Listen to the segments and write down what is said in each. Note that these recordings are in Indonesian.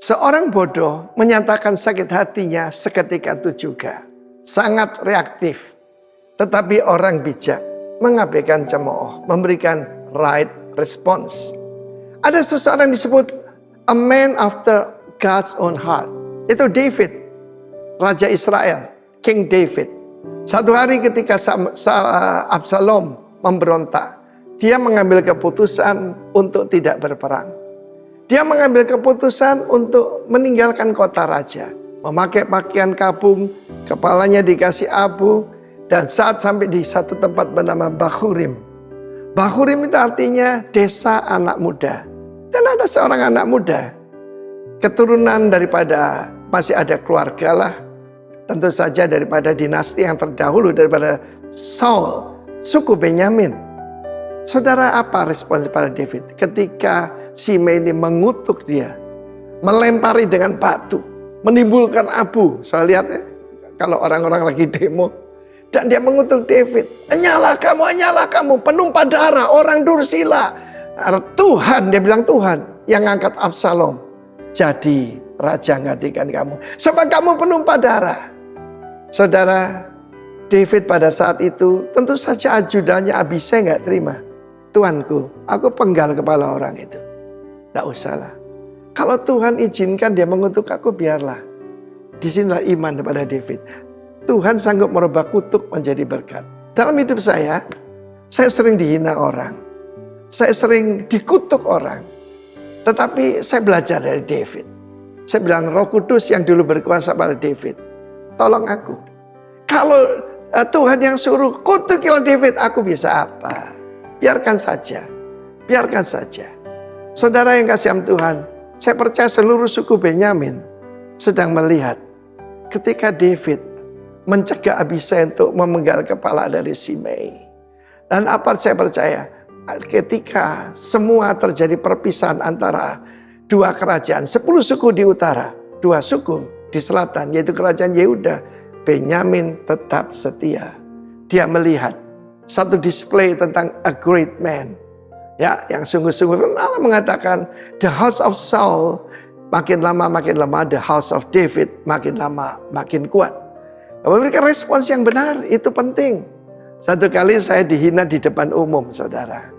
Seorang bodoh menyatakan sakit hatinya seketika itu juga. Sangat reaktif. Tetapi orang bijak mengabaikan cemooh, memberikan right response. Ada seseorang disebut a man after God's own heart. Itu David, Raja Israel, King David. Satu hari ketika Absalom memberontak, dia mengambil keputusan untuk tidak berperang. Dia mengambil keputusan untuk meninggalkan kota raja. Memakai pakaian kabung, kepalanya dikasih abu. Dan saat sampai di satu tempat bernama Bahurim. Bahurim itu artinya desa anak muda. Dan ada seorang anak muda. Keturunan daripada, masih ada keluarga lah. Tentu saja daripada dinasti yang terdahulu, daripada Saul, suku Benyamin. Saudara, apa respons pada David ketika Shimei ini mengutuk dia, melempari dengan batu, menimbulkan abu. Saya lihat ya, kalau orang-orang lagi demo, dan dia mengutuk David, "Nyala kamu, penumpah darah, orang dursila." Tuhan, dia bilang Tuhan yang ngangkat Absalom jadi raja gantikan kamu, sebab kamu penumpah darah. Saudara, David pada saat itu tentu saja ajudannya Abisai nggak terima. "Tuanku, aku penggal kepala orang itu." Tidak usahlah. Kalau Tuhan izinkan dia mengutuk aku, biarlah. Disinilah iman kepada David. Tuhan sanggup merubah kutuk menjadi berkat. Dalam hidup saya sering dihina orang. Saya sering dikutuk orang. Tetapi saya belajar dari David. Saya bilang, Roh Kudus yang dulu berkuasa pada David, tolong aku. Kalau Tuhan yang suruh kutukilah David, aku bisa apa? Biarkan saja. Biarkan saja. Saudara yang kasih Tuhan, saya percaya seluruh suku Benyamin sedang melihat ketika David mencegah Abisai untuk memenggal kepala dari Shimei. Dan apa saya percaya, ketika semua terjadi perpisahan antara dua kerajaan, 10 suku di utara, 2 suku di selatan, yaitu kerajaan Yehuda, Benyamin tetap setia. Dia melihat satu display tentang a great man. Ya, yang sungguh-sungguh. Allah mengatakan, the house of Saul makin lama makin lemah, the house of David makin lama makin kuat. Memberikan respons yang benar, itu penting. Satu kali saya dihina di depan umum, saudara.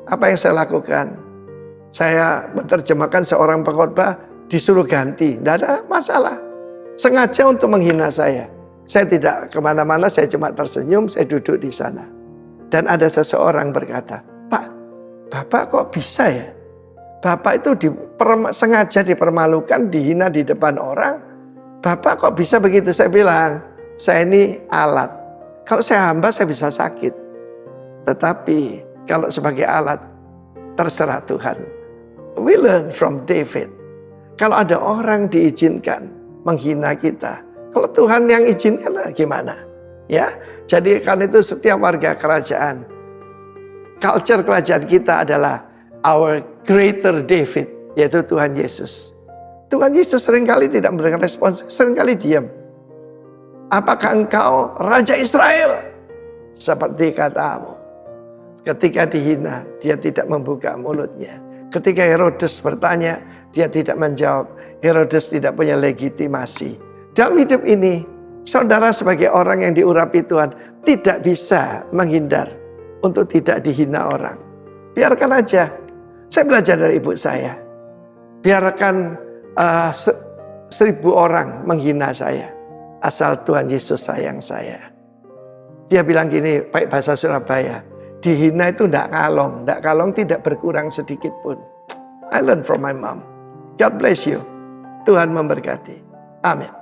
Apa yang saya lakukan? Saya menerjemahkan seorang pengkhotbah, disuruh ganti. Tidak ada masalah. Sengaja untuk menghina saya. Saya tidak kemana-mana, saya cuma tersenyum, saya duduk di sana. Dan ada seseorang berkata, "Pak, Bapak kok bisa ya? Bapak itu sengaja dipermalukan, dihina di depan orang. Bapak kok bisa begitu?" Saya bilang, "Saya ini alat. Kalau saya hamba saya bisa sakit. Tetapi kalau sebagai alat, terserah Tuhan." We learn from David. Kalau ada orang diizinkan menghina kita, kalau Tuhan yang izinkan gimana? Ya, jadi kan itu setiap warga kerajaan, culture kerajaan kita adalah our greater David, yaitu Tuhan Yesus. Tuhan Yesus seringkali tidak memberikan respons, seringkali diam. "Apakah engkau Raja Israel?" Seperti katamu. Ketika dihina, dia tidak membuka mulutnya. Ketika Herodes bertanya, dia tidak menjawab. Herodes tidak punya legitimasi. Dalam hidup ini, saudara sebagai orang yang diurapi Tuhan, tidak bisa menghindar untuk tidak dihina orang. Biarkan aja. Saya belajar dari ibu saya. Biarkan 1000 orang menghina saya, asal Tuhan Yesus sayang saya. Dia bilang gini, pakai bahasa Surabaya, dihina itu tidak kalong tidak berkurang sedikit pun. I learn from my mom. God bless you. Tuhan memberkati. Amin.